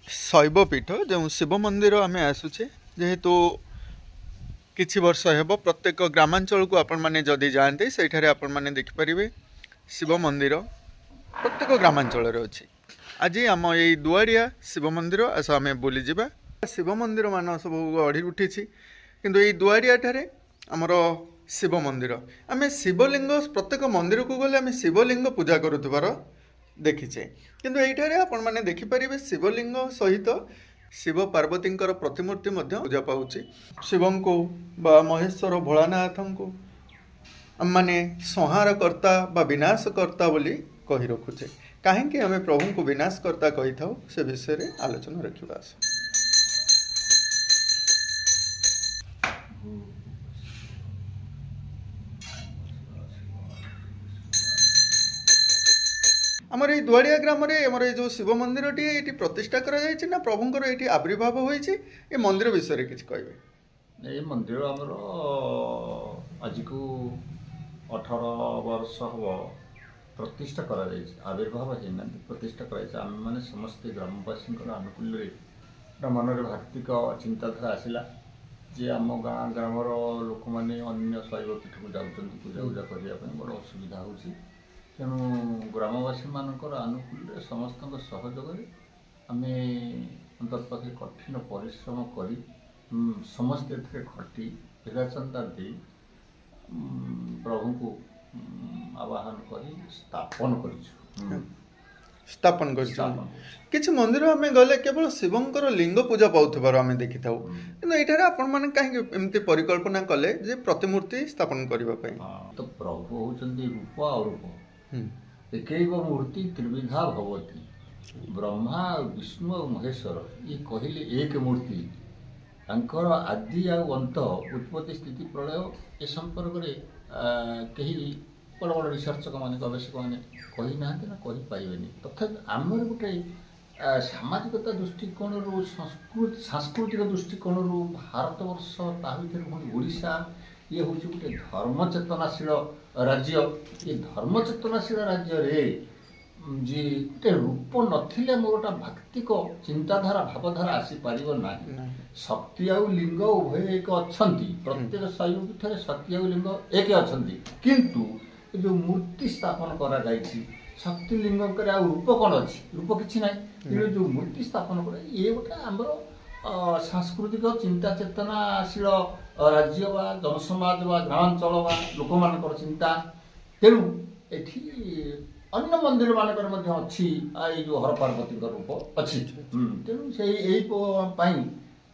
शैवपीठ जो शिव मंदिर आम आसूचे जेहेतु किछि वर्ष हेब प्रत्येक ग्रामांचल को आपण माने जदि जाते से आपण माने देखिपारे शिव मंदिर प्रत्येक ग्रामांचल अच्छी। आज आम ये दुआरिया शिव मंदिर आस आम बुली जावा। शिव मंदिर मान सब गढ़ी उठी किंतु ये दुआरिया ठारे आमर शिव मंदिर आम शिवलिंग प्रत्येक मंदिर को गले आम शिवलिंग पूजा करुवार देखीचे किंतु ये आपण मैंने देखिपारे शिवलिंग सहित शिव पार्वती प्रतिमूर्ति पूजा पाऊँच। शिव को बा महेश्वर भोलानाथ को आम मैंने संहारकर्ता बा विनाशकर्ता बोली कही रखुचे। कहीं आम प्रभु को विनाशकर्ता कही था से विषय में आलोचना रखा। आमर ये दुआरिया ग्राम आमर जो शिव मंदिर टी प्रतिष्ठा करा प्रभुंर ये आविर्भाव होती मंदिर विषय किसी कहे। ये मंदिर आमर आज को 18 वर्ष हम प्रतिष्ठा करा आविर्भाव होना प्रतिष्ठा कर मैंने समस्त ग्रामवासी आनुकूल्य मन में भात्विक चिंताधारा आसला जे आम गाँ ग्रामर लोक मैंने अन्य शैवपीठ को जाऊँ पूजा पूजा करने बड़ असुविधा हो तेणु ग्रामवासी मानकर आनुकूल्य समस्त सहयोग आम अंतर्पाखे कठिन परिश्रम कर समस्ते खटी भेगा चंदा दे प्रभु को आवाहन कर स्थापन स्थापन किसी मंदिर आम गले केवल शिवंकर लिंग पूजा पाउथबार आम देखि था कि ये आपण मैंने कहीं एमती परिकल्पना कले जे प्रतिमूर्ति स्थापन करने। तो प्रभु होचंदी रूप अरूप एक मूर्ति त्रिविधा भवती ब्रह्मा विष्णु और महेश्वर ये कहले एक मूर्ति तांकर आदि अंत उत्पत्ति स्थिति प्रलय ए संपर्क में कहीं बड़ बड़ रिसर्चक मैंने गवेषक मैंने कही ना कही पारे तथापि आमर गोटे सामाजिकता दृष्टिकोण सांस्कृतिक दृष्टिकोण भारतवर्ष ता भर ओडिशा ये हूँ गोटे धर्मचेतनाशील राज्य। ये धर्मचेतनाशील राज्य रे जी गोटे रूप नथिले मोर गोटा भक्तिक चिंताधारा भावधारा आसीपार ना। शक्ति आउ लिंग उभय एक अच्छी प्रत्येक शैवपीठ शक्ति आउ लिंग एक अच्छा किंतु जो मूर्ति स्थापन करा शक्ति लिंग रूप कौन अच्छी रूप किसी ना कि जो मूर्ति स्थापन कर ये गोटे आमर सांस्कृतिक चिंता चेतनाशील राज्य बा जनसमाज बा ग्रामांचल बा लोक मान चिंता तेणु एठी अन्य मंदिर मानक अच्छी ये जो हर पार्वती रूप अच्छी तेणु से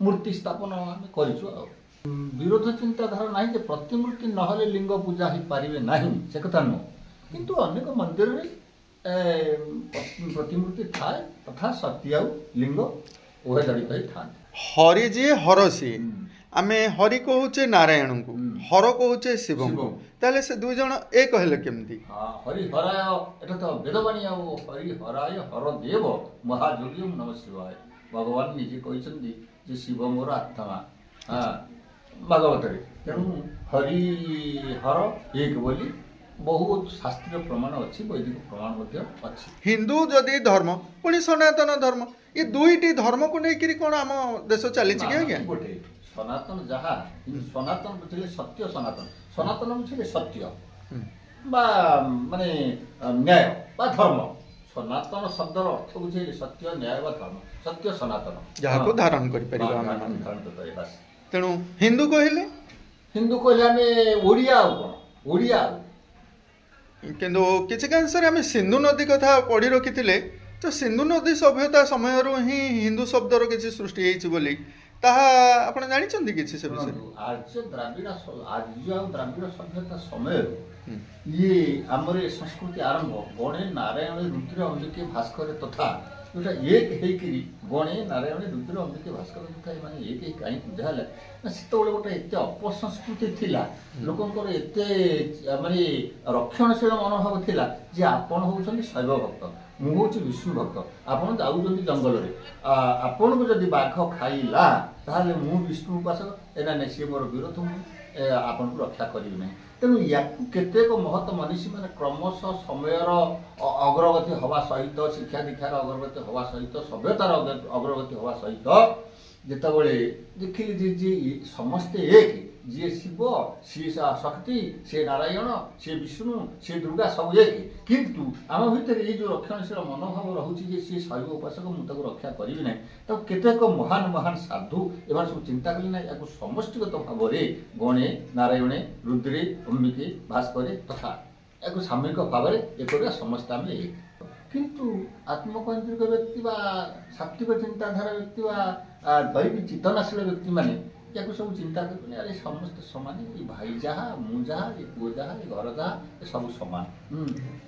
मूर्ति स्थापन आम कर विरोध चिंताधारा ना प्रतिमूर्ति नहले लिंग पूजा हो पारे ना से कथा नुह किंतु अनेक मंदिर में प्रतिमूर्ति थाए तथा शक्ति आउ लिंग उभय जड़ित ही था। हरि जी हरसी आमे हरि कहूचे नारायण को हर कहूचे शिव को ताले से दुई जन एक कहले केमती। हां हरि हराय एटा तो वेदवाणी आ हरि हराय हर देव महायोगी नमः शिवाय भगवान निजे कहिसंदी जे शिव मोर आत्मा हां भागवत रे तेणु हरि हर एक बोली बहुत शास्त्रीय प्रमाण अच्छी वैदिक प्रमाण अच्छी। हिंदू जदि धर्म पुणी सनातन धर्म ये दुईटी धर्म को लेकर कौन आम देश चली गोटे सनातन जहाँ सनातन बुझे सत्य सनातन सनातन बुझे सत्य माने न्याय बा धर्म सनातन शब्दर अर्थ बुझे सत्य न्याय बा धर्म सत्य सनातन जहाँ को धारण कर तेणु हिंदू कहले आम ओडिया ओडिया किंतु किसी कांशरे आम सिंधु नदी कथा पढ़ी रखी तो सिंधु नदी सभ्यता समय ही हिंदू शब्दर किसी सृष्टि होती आपण जानी किसी से आर्य द्राविड़ सभ्यता समय ये आमर संस्कृति आरंभ गणे नारायण रुद्र अंबिके भास्कर तथा जोटा एक गणे नारायण रुद्र अंबिके भास्कर तथा माने एक कहीं पूजा है से गोटे एत अपसंस्कृति थिला लोकंकर एत माने रक्षणशील मनोभाव थिला जे आपण होउछन शैव भक्त मु हूँ विष्णु भक्त आपड़ जाऊँ जंगल में आपन को जदि बाघ खाइला ताहले मु विष्णु उपासक एना नहीं सी मोर विरोध आपन को रक्षा करी ना तेणु या केतेक महत मनीषी मैंने क्रमश समयर अग्रगति हवा सहित शिक्षा दीक्षार अग्रगति हवा सहित सभ्यतार अग्रगति हवा सहित जितेबले देखिली जे समस्ते एक जी शिव सी शक्ति सी नारायण सी विष्णु सी दुर्गा सब एक किंतु आम भितर ये जो रक्षणशील मनोभाव रोचे सी शैव उपासक मुझे रक्षा करी ना तो केतेक महान महान साधु एम सब चिंता कले ना या समष्टिगत भाव में गणे नारायणे रुद्रे अंबिके भास्करे तथा या सामूहिक भाव में एक समस्त आम एक किंतु आत्मकेन्द्रिक व्यक्ति व सात्विक चिंताधारा व्यक्ति व दैवी चेतनाशील व्यक्ति माने या सब चिंता करें अरे समस्त सामान ये भाई जहाँ मु जहाँ ये पुओ जहाँ ये घर जहाँ ये सब सामान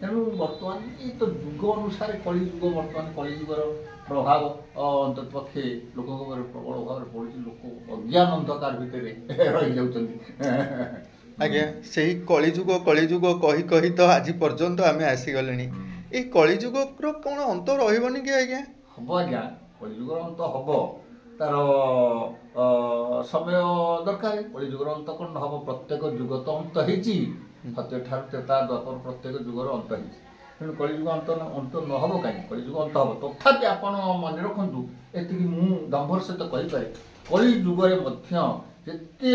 तेणु बर्तमान ये तो जुग अनुसार कली जुग बर्तमान कली जुगर प्रभाव अंतपक्षे लोक प्रबल भाव पड़े लोक अज्ञान अंधकार भितर रही जाऊँ आज्ञा से कलिजुग कही कही तो आज पर्यंत आम आसीगले ये कलिजुग कौन अंत रही कि आज्ञा हम आज्ञा कलिजुगर अंत हम तार समय दरकार कलिजुगर अंत कौन हम प्रत्येक जुग तो अंत होती सत्य ठार त्रेता द्वापर प्रत्येक जुगर अंत होती तेणु कलिजुग अंत न हम कहीं कलिजुग अंत हम तथापि आपण मन रखु ये दम्भर सहित कहीपे कलिजुगर जिते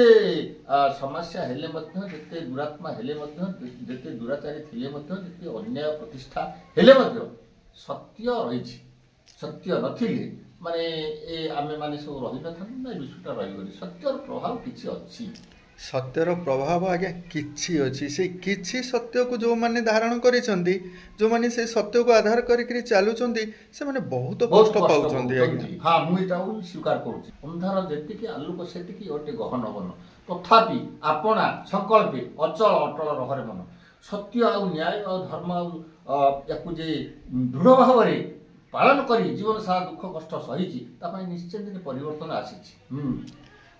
समस्या हेले जिते दुरात्मा हेले जिते दुराचारी थिले जिते अन्याय प्रतिष्ठा हेले सत्य रही सत्य नथिले माने ए आमे माने सब रही न था विश्वटा रही सत्यर प्रभाव किछि अछि सत्यर प्रभाव आज्ञा किछि अछि से किछि सत्य को जो माने धारण करिसंती जो माने से सत्य को आधार करिकरी चालुचंती से माने बहुत कष्ट पाउचंती आज्ञा हां मु एटा स्वीकार करूछि अंधार जेतिकी आलोक सेतिकी ओटे गहन बन तथापि आपणा संकल्पे अचल अटल रहरे मन सत्य आ न्याय आ धर्म याकु जे दृढ़ भाव रे पालन करी जीवन सारा दुख कष्ट सही निश्चित दिन परिवर्तन आसी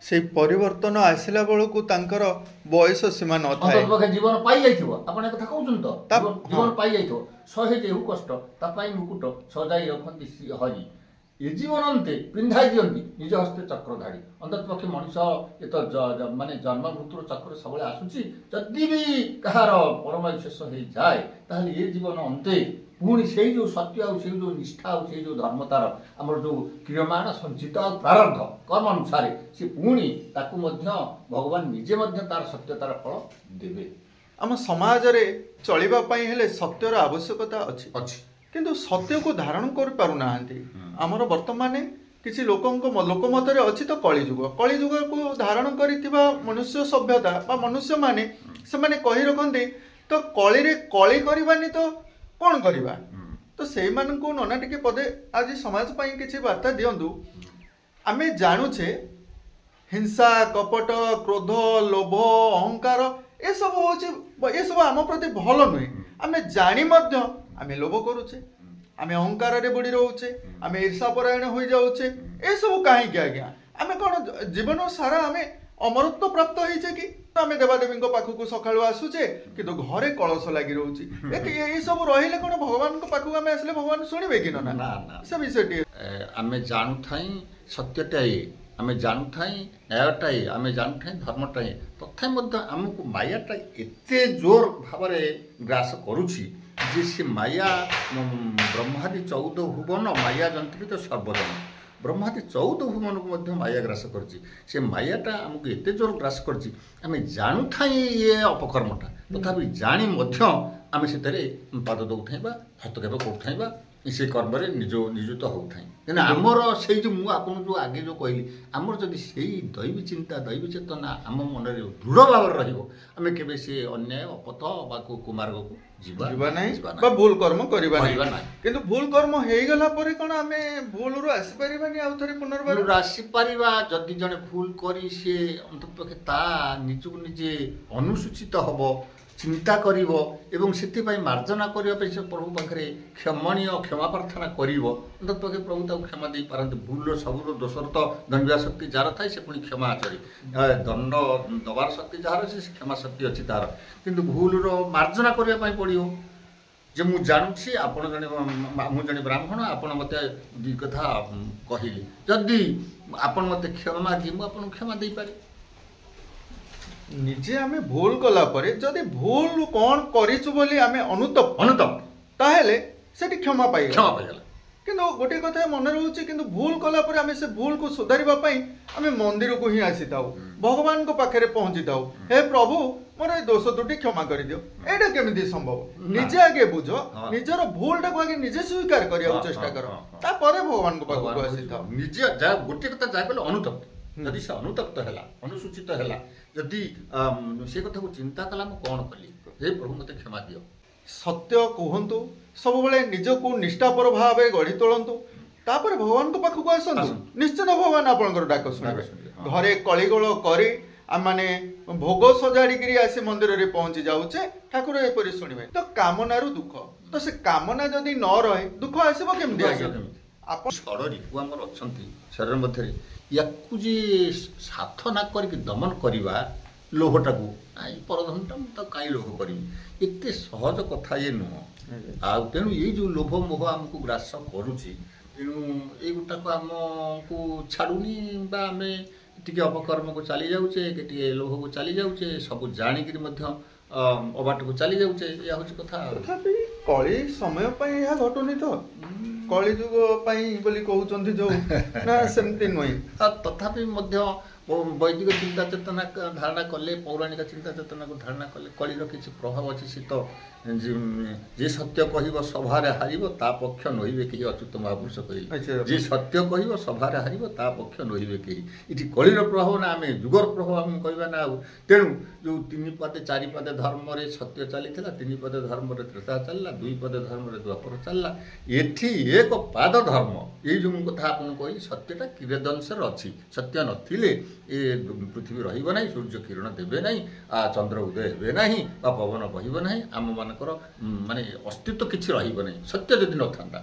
से परिवर्तन आसला बेलू तांकर बयस सीमा न थाए जीवन पाई जाइथिबो आपण ए कथा कहउछन तो जीवन पाई जाइथिबो सहे जेहु कष्ट तापाई मुकुट सजाई रखंती श्री हरि ये जीवन अंते पिंधाई दियंती निज हस्ते चक्रधारी अंततपक्षे मनुष्य ये तो माने जन्म मृत्यु चक्र सब आसुची जदि भी कहार परमायु शेष हो जाए ताहले ये जीवन अंते पुणी से जो सत्य से जो निष्ठा से जो धर्मतार आमर जो क्रियमाण संचित प्रारब्ध कर्म अनुसार से पुणी ताकू भगवान निजे तार सत्यतार फल देवे आम समाज रे चलिबा पई हेले सत्यर आवश्यकता अछि किंतु सत्य को धारण कर पारु नाहंती आमर वर्तमान किसी लोकमत अच्छी तो कलिजुग को धारण करिथिबा मनुष्य सभ्यता बा मनुष्य माने से माने कहि रखंती तो कली रे कली करबानी तो कौन करवा तो से मानकु नना टिके पदे आज समाज पई किछि वार्ता दियंतु आमे जानुछे हिंसा कपट क्रोध लोभ अहंकार ए सब होछि ए सब आम प्रति भल नुहे आमे जानि मध्य आमे लोभ करूछे आमे अहंकार रे बुड़ी रहउछे आमे ईर्षा परायण होई जाउछे ए सब काहे कि आज्ञा आमे कोन जीवन सारा आमे अमरत्व प्राप्त होइछे कि आमे देवादेवी पाखक सकाळु आसुचे किंतु घरे कलश लागि रहउछि ए सब रहिले कोन भगवान को पाखक आमे आसले भगवान सुनिबे कि ना ना से विषयटी आमे जानु थाई सत्यटाई आमे जानु थाई न्यायटाई आमे जानु थाई धर्मटाई तथापि मध्य हमकु मायाटा एते जोर भावरे ग्रास करूछि जे से माया ब्रह्मादि 14 भुवन माया जंत्रित सर्वजन ब्रह्मादि 14 भुवन को माया ग्रास करछि से मायाटा आमको एते जोर ग्रास करछि आमे जानु थाई ये अपकर्मटा तथापि जानी मध्य आमे सेतरे पाद दउथाइबा हस्तक्षेप करूथाइबा से कर्म नियोजित होता है आमर से जो मुझे आपन जो आगे जो कहली आमर जदि से दैवी चिंता दैवी चेतना आम मन दृढ़ भाव रमें के से अन्याय अपथ बा कुमार्ग को जीवा नहीं भूल कर्म करबा नहीं किंतु भूल कर्म हो गला परे कोन आमे भूल रु आसी परिबानी आ थरे पुनर्बार आसी परिबा जदि जने भूल करी से अंततपक्षे ता निजु निजे अनुसूचित हबो चिंता करिवो एवं सेतिपाई मार्जना करिवा से प्रभु पाखरे क्षमणीय क्षमा प्रार्थना करिवो अंततपक्षे प्रभु ताको क्षमा दे पारंत भूल सबुर दोषर तो दंडवा शक्ति जार थाई से पुणी क्षमा आचरी दंड दबार शक्ति जार से क्षमा शक्ति अछि तार किंतु भूल रो मार्जना करिवा पई पड़ियो जे मु जानुछि आपण जने मु जने ब्राह्मण आपण मते दी कथा कहिली जदि आपण मते क्षमा कि मु आपण क्षमा दे पारे ନିଜେ ଆମେ ଭୁଲ କଲା ପରେ ଯଦି ଭୁଲ କ'ଣ କରିଛୁ ବୋଲି ଆମେ ଅନୁତପ୍ତ ତାହେଲେ ସେଠି କ୍ଷମା ପାଇଗଲା। କିନ୍ତୁ ଗୋଟିଏ କଥା ମନେ ରହୁଛି, କିନ୍ତୁ ଭୁଲ କଲା ପରେ ଆମେ ସେ ଭୁଲକୁ ସୁଧାରିବା ପାଇଁ ଆମେ ମନ୍ଦିରକୁ ହିଁ ଆସିଥାଉ, ଭଗବାନଙ୍କ ପାଖରେ ପହଞ୍ଚିଥାଉ। ହେ ପ୍ରଭୁ, ମୋର ଏ ଦୋଷ ତ୍ରୁଟି କ୍ଷମା କରିଦିଅ। ଏଇଟା କେମିତି ସମ୍ଭବ? ନିଜେ ଆଗେ ବୁଝ, ନିଜର ଭୁଲଟାକୁ ଆଗେ ନିଜେ ସ୍ୱୀକାର କରିବାକୁ ଚେଷ୍ଟା କର, ତାପରେ ଭଗବାନଙ୍କ ପାଖକୁ ଆସିଥାଉ। ନିଜେ ଗୋଟିଏ କଥା ଯାହା କହିଲେ ଅନୁତପ୍ତ, ଯଦି ସେ ଅନୁତପ୍ତ ହେଲା, ଅନୁସୂଚିତ ହେଲା, ଯଦି ସେ କଥାକୁ ଚିନ୍ତା କଲା ମୁଁ କ'ଣ କଲି, ହେ ପ୍ରଭୁ ମୋତେ କ୍ଷମା ଦିଅ। ସତ୍ୟ କୁହନ୍ତୁ, ସବୁବେଳେ ନିଜକୁ ନିଷ୍ଠାପର ଭାବେ ଗଢ଼ି ତୋଳନ୍ତୁ, ତାପରେ ଭଗବାନଙ୍କ ପାଖକୁ ଆସନ୍ତୁ। ନିଶ୍ଚିତ ଭଗବାନ ଆପଣଙ୍କର ଡାକ ଶୁଣିବେ। ଘରେ କଳିଗୋଳ କରି ଆମମାନେ ଭୋଗ ସଜାଡ଼ିକିରି ଆସି ମନ୍ଦିରରେ ପହଞ୍ଚି ଯାଉଛେ, ଠାକୁର ଏପରି ଶୁଣିବେ। ତ କାମନାରୁ ଦୁଃଖ, ତ ସେ କାମନା ଯଦି ନ ରହେ ଦୁଃଖ ଆସିବ କେମିତି? ଆପଣ ଷଡ଼ ରିପୁ ଆମର ଅଛନ୍ତି ଶରୀର ମଧ୍ୟରେ, ୟାକୁ ଯେ ସାଧନା କରିକି ଦମନ କରିବା ଲୋଭଟାକୁ, ଏଇ ପରଧନଟା ମୁଁ ତାକୁ କାହିଁ ଲୋଭ କରିବି, ଏତେ ସହଜ କଥା ଇଏ ନୁହଁ। ଆଉ ତେଣୁ ଏଇ ଯେଉଁ ଲୋଭ ମୋହ ଆମକୁ ଗ୍ରାସ କରୁଛି, ତେଣୁ ଏଇଗୁଟାକୁ ଆମକୁ ଛାଡ଼ୁନି, ବା ଆମେ ଟିକେ ଅପକର୍ମକୁ ଚାଲି ଯାଉଛେ, ଟିକେ ଲୋଭକୁ ଚାଲି ଯାଉଛେ, ସବୁ ଜାଣିକିରି ମଧ୍ୟ ଅବାଟକୁ ଚାଲି ଯାଉଛେ, ଏହା ହେଉଛି କଥା। ତଥାପି କଳି ସମୟ ପାଇଁ ଏହା ଘଟୁନି ତ, କଳି ଯୁଗ ପାଇଁ ବୋଲି କହୁଛନ୍ତି ଯୋଉ, ନା ସେମିତି ନୁହେଁ। ତଥାପି ମଧ୍ୟ ବୈଦିକ ଚିନ୍ତା ଚେତନା ଧାରଣା କଲେ, ପୌରାଣିକ ଚିନ୍ତା ଚେତନାକୁ ଧାରଣା କଲେ କଳିର କିଛି ପ୍ରଭାବ ଅଛି। ସେ ତ ଯେ ସତ୍ୟ କହିବ ସଭାରେ ହାରିବ, ତା ପକ୍ଷ ନହିବେ କେହି, ଅଚ୍ୟୁତ ମହାପୁରୁଷ କହିଲେ। ଯେ ସତ୍ୟ କହିବ ସଭାରେ ହାରିବ, ତା ପକ୍ଷ ନହିବେ କେହି। ଏଠି କଳିର ପ୍ରଭାବ ନା, ଆମେ ଯୁଗର ପ୍ରଭାବ ଆମେ କହିବା ନା। ଆଉ ତେଣୁ ଯେଉଁ 3 ପଦେ 4 ପଦେ ଧର୍ମରେ ସତ୍ୟ ଚାଲିଥିଲା, 3 ପଦେ ଧର୍ମରେ ତ୍ରେତା ଚାଲିଲା, 2 ପଦେ ଧର୍ମରେ ଦ୍ୱାପର ଚାଲିଲା, ଏଠି 1 ପାଦ ଧର୍ମ। ଏଇ ଯେଉଁ କଥା ଆପଣ କହିଲି, ସତ୍ୟଟା କିରେଦଂଶରେ ଅଛି। ସତ୍ୟ ନଥିଲେ ଏ ପୃଥିବୀ ରହିବ ନାହିଁ, ସୂର୍ଯ୍ୟ କିରଣ ଦେବେ ନାହିଁ, ଚନ୍ଦ୍ର ଉଦୟ ହେବେ ନାହିଁ, ବା ପବନ ବହିବ ନାହିଁ, ଆମମାନଙ୍କର ମାନେ ଅସ୍ତିତ୍ୱ କିଛି ରହିବ ନାହିଁ, ସତ୍ୟ ଯଦି ନଥାନ୍ତା।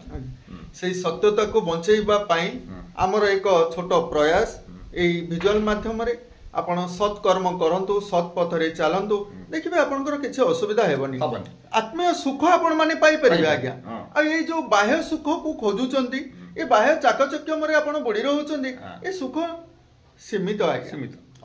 ସେଇ ସତ୍ୟତାକୁ ବଞ୍ଚେଇବା ପାଇଁ ଆମର ଏକ ଛୋଟ ପ୍ରୟାସ, ଏଇ ଭିଜୁଆଲ ମାଧ୍ୟମରେ ଆପଣ ସତ୍କର୍ମ କରନ୍ତୁ, ସତ୍ ପଥରେ ଚାଲନ୍ତୁ, ଦେଖିବେ ଆପଣଙ୍କର କିଛି ଅସୁବିଧା ହେବନି। ଆତ୍ମୀୟ ସୁଖ ଆପଣ ମାନେ ପାଇପାରିବେ ଆଜ୍ଞା। ଆଉ ଏଇ ଯୋଉ ବାହ୍ୟ ସୁଖକୁ ଖୋଜୁଛନ୍ତି, ଏ ବାହ୍ୟ ଚାକଚକ୍ୟମରେ ଆପଣ ବୁଡ଼ି ରହୁଛନ୍ତି, ଏ ସୁଖ ସୀମିତ ଆଜ୍ଞା।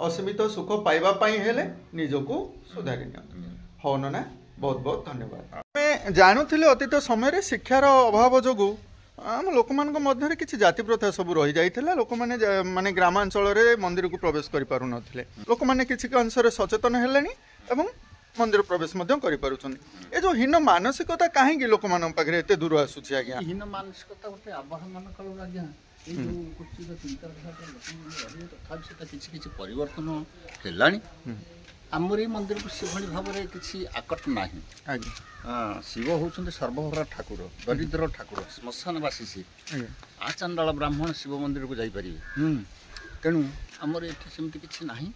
ଅସୀମିତ ସୁଖ ପାଇବା ପାଇଁ ହେଲେ ନିଜକୁ ସୁଧାରି ନିଅନ୍ତୁ। ହଉ ନା, ବହୁତ ବହୁତ ଧନ୍ୟବାଦ। ଆମେ ଜାଣୁଥିଲେ ଅତୀତ ସମୟରେ ଶିକ୍ଷାର ଅଭାବ ଯୋଗୁଁ ଆମ ଲୋକମାନଙ୍କ ମଧ୍ୟରେ କିଛି ଜାତି ପ୍ରଥା ସବୁ ରହିଯାଇଥିଲା। ଲୋକମାନେ ମାନେ ଗ୍ରାମାଞ୍ଚଳରେ ମନ୍ଦିରକୁ ପ୍ରବେଶ କରିପାରୁନଥିଲେ। ଲୋକମାନେ କିଛି ଅଂଶରେ ସଚେତନ ହେଲେଣି ଏବଂ ମନ୍ଦିର ପ୍ରବେଶ ମଧ୍ୟ କରିପାରୁଛନ୍ତି। ଏ ଯେଉଁ ହୀନ ମାନସିକତା କାହିଁକି ଲୋକମାନଙ୍କ ପାଖରେ ଏତେ ଦୂର ଆସୁଛି ଆଜ୍ଞା? ହୀନ ମାନସିକତା ଗୋଟେ ଆବାହମାନଙ୍କର ଆଜ୍ଞା, ଏଇ ଯେଉଁ କୁଚିତ ଚିନ୍ତାଧାରା ଲୋକମାନେ ରହିବେ, ତଥାପି ସେଟା କିଛି କିଛି ପରିବର୍ତ୍ତନ ହେଲାଣି। ଆମର ଏଇ ମନ୍ଦିରକୁ ସେଭଳି ଭାବରେ କିଛି ଆକଟ ନାହିଁ ଆଜ୍ଞା। ଶିବ ହେଉଛନ୍ତି ସର୍ବହରା ଠାକୁର, ଦରିଦ୍ର ଠାକୁର, ଶ୍ମଶାନବାସୀ ସିଏ। ଆଚାଣ୍ଡାଳ ବ୍ରାହ୍ମଣ ଶିବ ମନ୍ଦିରକୁ ଯାଇପାରିବେ। ତେଣୁ ଆମର ଏଠି ସେମିତି କିଛି ନାହିଁ।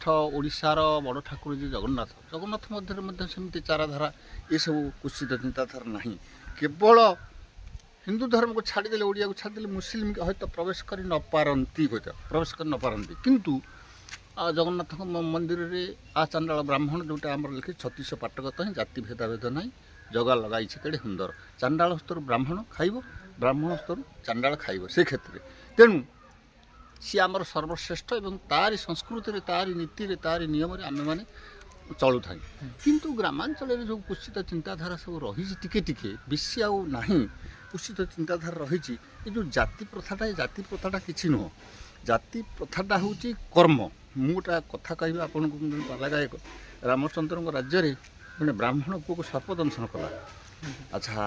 ଓଡ଼ିଶାର ବଡ଼ ଠାକୁର ଯେ ଜଗନ୍ନାଥ, ଜଗନ୍ନାଥ ମଧ୍ୟରେ ମଧ୍ୟ ସେମିତି ଚାରାଧାରା ଏସବୁ କୁଚିତ ଚିନ୍ତାଧାରା ନାହିଁ। କେବଳ ହିନ୍ଦୁ ଧର୍ମକୁ ଛାଡ଼ିଦେଲେ, ଓଡ଼ିଆକୁ ଛାଡ଼ିଦେଲେ ମୁସଲିମ ହয়ତ ପ୍ରବେଶ କରି ନପାରନ୍ତି, କିନ୍ତୁ ଜଗନ୍ନାଥଙ୍କ ମନ୍ଦିରରେ ଚାଣ୍ଡାଳ ବ୍ରାହ୍ମଣ ଯେଉଁଟା ଆମର ଲେଖେ 36 ପାଟଗତ ହିଁ, ଜାତି ଭେଦାଭେଦ ନାହିଁ, ଜଗା ଲଗାଇଛି କେଡ଼େ ସୁନ୍ଦର। ଚାଣ୍ଡାଳ ସ୍ତରୁ ବ୍ରାହ୍ମଣ ଖାଇବ, ବ୍ରାହ୍ମଣ ସ୍ତରୁ ଚାଣ୍ଡାଳ ଖାଇବ, ସେ କ୍ଷେତ୍ରରେ। ତେଣୁ ସିଏ ଆମର ସର୍ବଶ୍ରେଷ୍ଠ ଏବଂ ତାରି ସଂସ୍କୃତିରେ, ତାରି ନୀତିରେ, ତାରି ନିୟମରେ ଆମେମାନେ ଚଳୁଥାଏ। କିନ୍ତୁ ଗ୍ରାମାଞ୍ଚଳରେ ଯେଉଁ କୁଚିତ ଚିନ୍ତାଧାରା ସବୁ ରହିଛି, ଟିକେ ଟିକେ, ବେଶୀ ଆଉ ନାହିଁ, କୁଚିତ ଚିନ୍ତାଧାରା ରହିଛି। ଏ ଯେଉଁ ଜାତି ପ୍ରଥାଟା, ଏ ଜାତି ପ୍ରଥାଟା କିଛି ନୁହଁ। ଜାତି ପ୍ରଥାଟା ହେଉଛି କର୍ମ। ମୁଁ ଗୋଟେ କଥା କହିବି ଆପଣଙ୍କୁ, ପାଲାଗାୟକ ରାମଚନ୍ଦ୍ରଙ୍କ ରାଜ୍ୟରେ ଜଣେ ବ୍ରାହ୍ମଣ ପୁଅକୁ ସର୍ପଦଂଶନ କଲା। ଆଚ୍ଛା,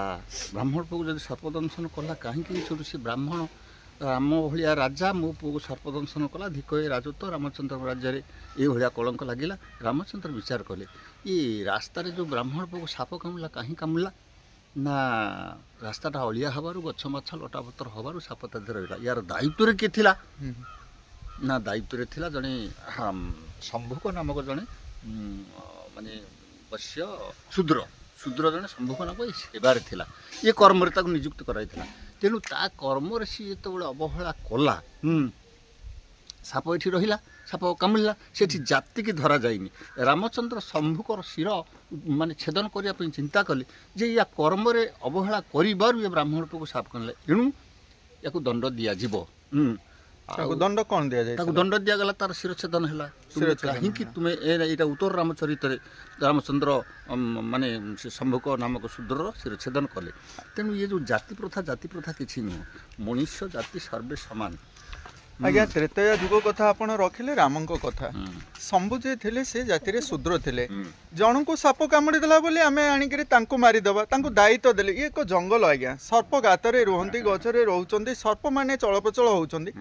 ବ୍ରାହ୍ମଣ ପୁଅକୁ ଯଦି ସର୍ପଦଂଶନ କଲା କାହିଁକି? ସେଠୁ ସେ ବ୍ରାହ୍ମଣ, ରାମ ଭଳିଆ ରାଜା ମୋ ପୁଅକୁ ସର୍ପଦଂଶନ କଲା, ଧିକ ଏ ରାଜତ୍ୱ, ରାମଚନ୍ଦ୍ରଙ୍କ ରାଜ୍ୟରେ ଏଇଭଳିଆ କଳଙ୍କ ଲାଗିଲା। ରାମଚନ୍ଦ୍ର ବିଚାର କଲେ, ଏ ରାସ୍ତାରେ ଯେଉଁ ବ୍ରାହ୍ମଣ ପୁଅକୁ ସାପ କାମୁଡ଼ିଲା, କାହିଁ କାମୁଡ଼ିଲା? ନା ରାସ୍ତାଟା ଅଳିଆ ହେବାରୁ, ଗଛ ମାଛ ଲଟାପତ୍ର ହେବାରୁ ସାପ ତା ଦେହରେ ରହିଲା। ୟାର ଦାୟିତ୍ୱରେ କିଏ ଥିଲା? ନା ଦାୟିତ୍ୱରେ ଥିଲା ଜଣେ ଶମ୍ଭୁକ ନାମକ ଜଣେ ମାନେ ବୈଶ୍ୟ, ଶୂଦ୍ର ଜଣେ ଶମ୍ଭୁକ ନାମକ ଏ ସେବାରେ ଥିଲା। ଏ କର୍ମରେ ତାକୁ ନିଯୁକ୍ତ କରାଯାଇଥିଲା। ତେଣୁ ତା କର୍ମରେ ସିଏ ଯେତେବେଳେ ଅବହେଳା କଲା, ସାପ ଏଠି ରହିଲା, ସାପ କାମୁଡ଼ିଲା, ସେଠି ଜାତିକି ଧରାଯାଇନି। ରାମଚନ୍ଦ୍ର ଶମ୍ଭୁକର ଶିର ମାନେ ଛେଦନ କରିବା ପାଇଁ ଚିନ୍ତା କଲେ ଯେ ୟା କର୍ମରେ ଅବହେଳା କରିବାରୁ ଏ ବ୍ରାହ୍ମଣ ପୁଅକୁ ସାପ କାମୁଡ଼ିଲା, ଏଣୁ ୟାକୁ ଦଣ୍ଡ ଦିଆଯିବ। ତାକୁ ଦଣ୍ଡ କ'ଣ ଦିଆଯାଇଥିଲା? ତାକୁ ଦଣ୍ଡ ଦିଆଗଲା, ତାର ଶିରଚ୍ଛେଦନ ହେଲା। କାହିଁକି ତୁମେ ଏଇଟା ଉତ୍ତର ରାମଚରିତରେ ରାମଚନ୍ଦ୍ର ମାନେ ସେ ସମ୍ଭୁକ ନାମକ ଶୂଦ୍ରର ଶିରଚ୍ଛେଦନ କଲେ। ତେଣୁ ଇଏ ଯେଉଁ ଜାତି ପ୍ରଥା କିଛି ନୁହଁ, ମଣିଷ ଜାତି ସର୍ବେ ସମାନ। ଆଜ୍ଞା ତ୍ରେତୟା ଯୁଗ କଥା ଆପଣ ରଖିଲେ, ରାମଙ୍କ କଥା। ଶମ୍ଭୁ ଯେ ଥିଲେ ସେ ଜାତିରେ ଶୂଦ୍ର ଥିଲେ। ଜଣଙ୍କୁ ସାପ କାମୁଡ଼ି ଦେଲା ବୋଲି ଆମେ ଆଣିକିରି ତାଙ୍କୁ ମାରିଦେବା, ତାଙ୍କୁ ଦାୟିତ୍ୱ ଦେଲେ। ଇଏ ଏକ ଜଙ୍ଗଲ ଆଜ୍ଞା, ସର୍ପ ଗାତରେ ରୁହନ୍ତି, ଗଛରେ ରହୁଛନ୍ତି, ସର୍ପମାନେ ଚଳପ୍ରଚଳ ହଉଛନ୍ତି।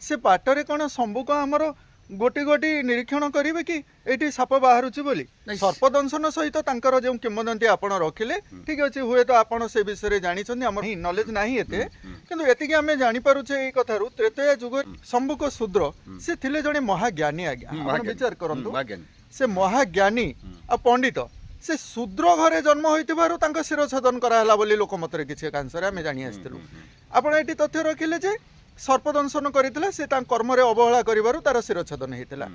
ସେ ବାଟରେ କ'ଣ ଶମ୍ଭୁକ ଆମର ଗୋଟି ଗୋଟି ନିରୀକ୍ଷଣ କରିବେ କି ଏଇଠି ସାପ ବାହାରୁଛି ବୋଲି? ସର୍ପ ଦଂଶନ ସହିତ ତାଙ୍କର ଯେଉଁ କିମ୍ବଦନ୍ତୀ ଆପଣ ରଖିଲେ, ଠିକ ଅଛି, ହୁଏତ ଆପଣ ସେ ବିଷୟରେ ଜାଣିଛନ୍ତି, ଆମର ନଲେଜ ନାହିଁ ଏତେ, କିନ୍ତୁ ଏତିକି ଆମେ ଜାଣିପାରୁଛେ ଏଇ କଥାରୁ ତ୍ରେତୟା ଯୁଗ ଶମ୍ଭୁକ ଶୂଦ୍ର ସେ ଥିଲେ ଜଣେ ମହାଜ୍ଞାନୀ ଆଜ୍ଞା। ଆପଣ ବିଚାର କରନ୍ତୁ, ସେ ମହାଜ୍ଞାନୀ ଆଉ ପଣ୍ଡିତ, ସେ ଶୂଦ୍ର ଘରେ ଜନ୍ମ ହୋଇଥିବାରୁ ତାଙ୍କ ଶିରଚ୍ଛେଦନ କରାହେଲା ବୋଲି ଲୋକମତରେ କିଛି ଏକାଂଶରେ ଆମେ ଜାଣି ଆସିଥିଲୁ। ଆପଣ ଏଠି ତଥ୍ୟ ରଖିଲେ ଯେ ସର୍ପଦଂଶନ କରିଥିଲା, ସେ ତାଙ୍କ କର୍ମରେ ଅବହେଳା କରିବାରୁ ତାର ଶିରଚ୍ଛେଦନ ହେଇଥିଲା।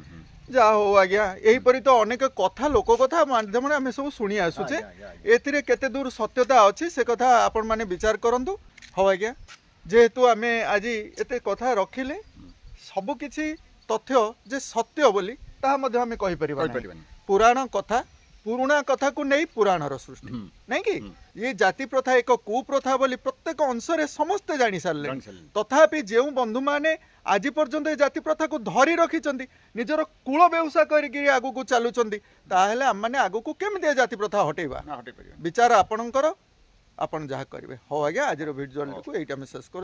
ଯାହା ହଉ ଆଜ୍ଞା, ଏହିପରି ତ ଅନେକ କଥା ଲୋକ କଥା ମାଧ୍ୟମରେ ଆମେ ସବୁ ଶୁଣି ଆସୁଛେ। ଏଥିରେ କେତେ ଦୂର ସତ୍ୟତା ଅଛି ସେ କଥା ଆପଣମାନେ ବିଚାର କରନ୍ତୁ। ହଉ ଆଜ୍ଞା, ଯେହେତୁ ଆମେ ଆଜି ଏତେ କଥା ରଖିଲେ, ସବୁ କିଛି ତଥ୍ୟ ଯେ ସତ୍ୟ ବୋଲି ତାହା ମଧ୍ୟ ଆମେ କହିପାରିବା। ପୁରାଣ କଥା, ପୁରୁଣା କଥାକୁ ନେଇ ପୁରାଣର ସୃଷ୍ଟି ନାଇଁ କି? ये जाति प्रथा एक कुप्रथा बोली प्रत्येक अंशरे समस्ते जानी सारे। तथापि जो बंधु माने आज पर्यंत ये जाति प्रथा को धरी रखिंट निजर कूल व्यवसाय करके आगू को चलुंट, ताहले आम मैंने आगू को केमी जाति प्रथा हटेबा विचार आपणकर, आपण जहाँ करेंगे। हाँ आज्ञा, आज भिडियो को ये शेष कर।